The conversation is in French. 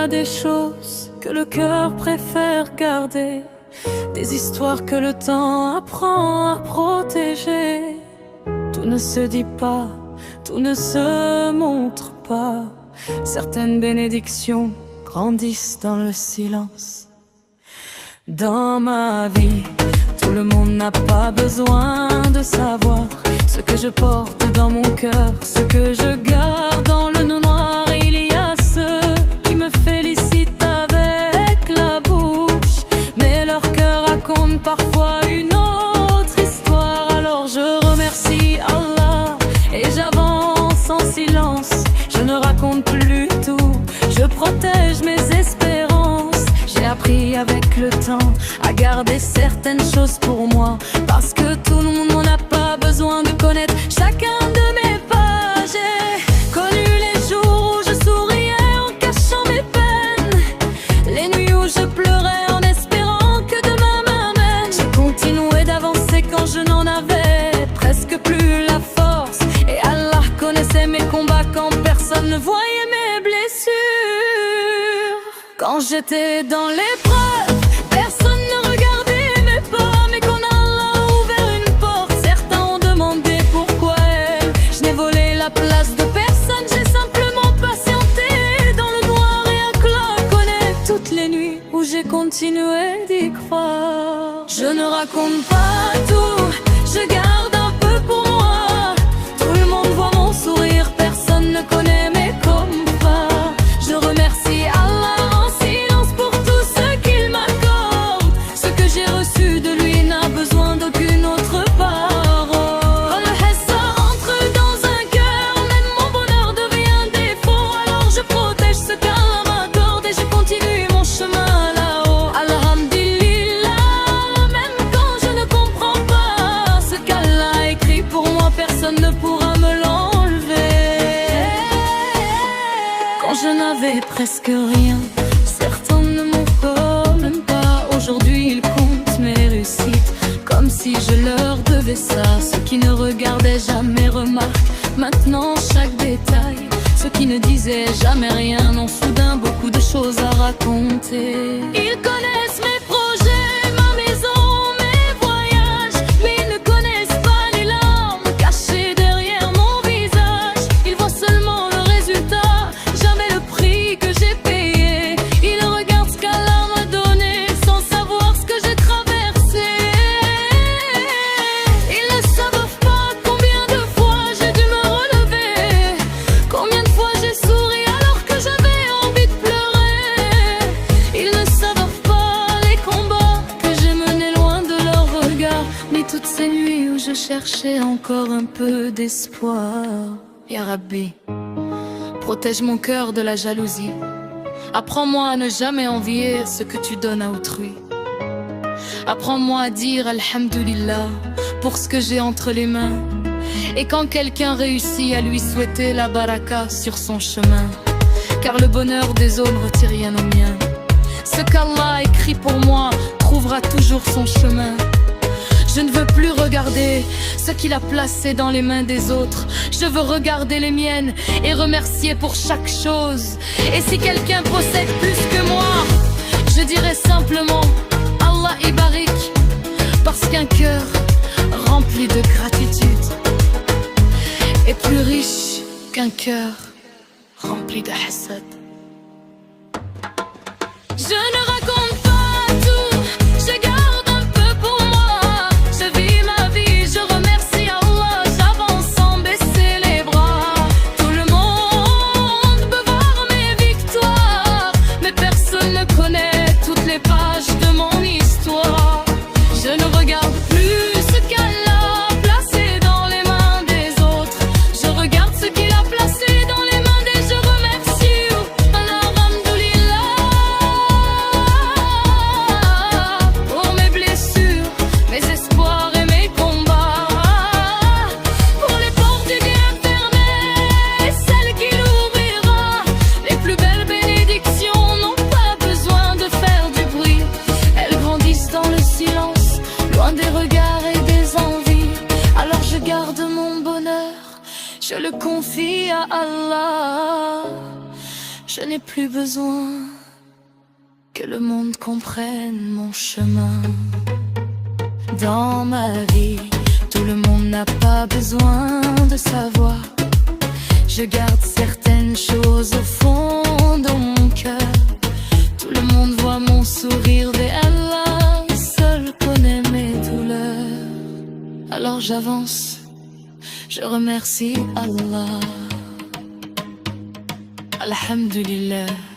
a des choses que le cœur préfère garder, des histoires que le temps apprend à protéger. Tout ne se dit pas, tout ne se montre pas. Certaines bénédictions grandissent dans le silence. Dans ma vie, tout le monde n'a pas besoin de savoir ce que je porte dans mon cœur, ce que je garde dans le noir. Il y a ceux qui me félicitent avec la bouche, mais leur cœur raconte parfois une autre histoire. Alors je remercie Allah et j'avance en silence. Je ne raconte plus tout, je protège mes espérances. J'ai appris avec le temps à garder certaines choses pour moi, parce que tout le monde n'a pas besoin de connaître chacun de mes pas. J'ai connu les jours où je souriais en cachant mes peines, les nuits où je pleurais en espérant que demain m'amène. J'ai continué d'avancer quand je n'en avais presque plus la force, et Allah connaissait mes combats quand personne ne voyait mes blessures. Quand j'étais dans l'épreuve, personne ne regardait mes pas, mais quand Allah a ouvert une porte, certains ont demandé pourquoi elle. Je n'ai volé la place de personne, j'ai simplement patienté dans le noir, et Allah connaît toutes les nuits où j'ai continué d'y croire. Je ne raconte pas tout, je garde un peu pour moi. Tout le monde voit mon sourire, personne ne connaît mes combats. Je remercie Allah en silence pour tout ce qu'il m'accorde. Ce que j'ai reçu de lui n'a besoin d'aucune autre parole. Quand le Hessa entre dans un cœur, même mon bonheur devient défaut. Alors je protège ce qu'Allah m'accorde et je continue mon chemin là-haut. Alhamdulillah, même quand je ne comprends pas ce qu'Allah a écrit pour moi, personne ne pourra me l'enlever. Quand je n'avais presque rien, certains ne m'en parlent même pas. Aujourd'hui ils comptent mes réussites comme si je leur devais ça. Ceux qui ne regardaient jamais remarquent maintenant chaque détail. Ceux qui ne disaient jamais rien ont soudain beaucoup de choses à raconter. Ils connaissent mes projets, ma maison, mes voyages, mais ils ne connaissent pas les larmes cachées derrière mon visage. Ils voient seulement le résultat, jamais le prix que j'ai payé. Ils regardent ce qu'Allah m'a donné sans savoir ce que j'ai traversé. Ils ne savent pas combien de fois j'ai dû me relever, combien de fois j'ai souri alors que j'avais envie de pleurer. Ils ne savent pas les combats que j'ai menés loin de leur regard, ni toutes ces nuits où je cherchais encore un peu d'espoir. Ya Rabbi, protège mon cœur de la jalousie. Apprends-moi à ne jamais envier ce que tu donnes à autrui. Apprends-moi à dire Alhamdulillah pour ce que j'ai entre les mains, et quand quelqu'un réussit, à lui souhaiter la baraka sur son chemin. Car le bonheur des autres ne retire rien au mien. Ce qu'Allah a écrit pour moi trouvera toujours son chemin. Je ne veux plus regarder ce qu'il a placé dans les mains des autres. Je veux regarder les miennes et remercier pour chaque chose. Et si quelqu'un possède plus que moi, je dirais simplement Allah Ibarik, parce qu'un cœur rempli de gratitude est plus riche qu'un cœur rempli de hasad. Je ne raconte pas tout, je garde un peu pour moi. Je vis ma vie, je remercie Allah, j'avance sans baisser les bras. Tout le monde peut voir mes victoires, mais personne ne connaît toutes les pages de mon histoire. Je ne regarde plus ce qu'Allah a placé dans les mains des autres, je regarde ce qu'il a placé dans les mains des je remercie. Alhamdulillah pour mes blessures, mes espoirs et mes combats, pour les portes du bien fermées et celles qu'il ouvrira. Les plus belles bénédictions n'ont pas besoin de faire du bruit, elles grandissent dans le silence, loin des regards et des envies. Alors je garde mon bonheur, je le confie à Allah. Je n'ai plus besoin que le monde comprenne mon chemin. Dans ma vie, tout le monde n'a pas besoin de savoir. Je garde certaines choses au fond de mon cœur. Tout le monde voit mon sourire, mais Allah seul connaît mes douleurs. Alors j'avance, je remercie Allah. Alhamdulillah.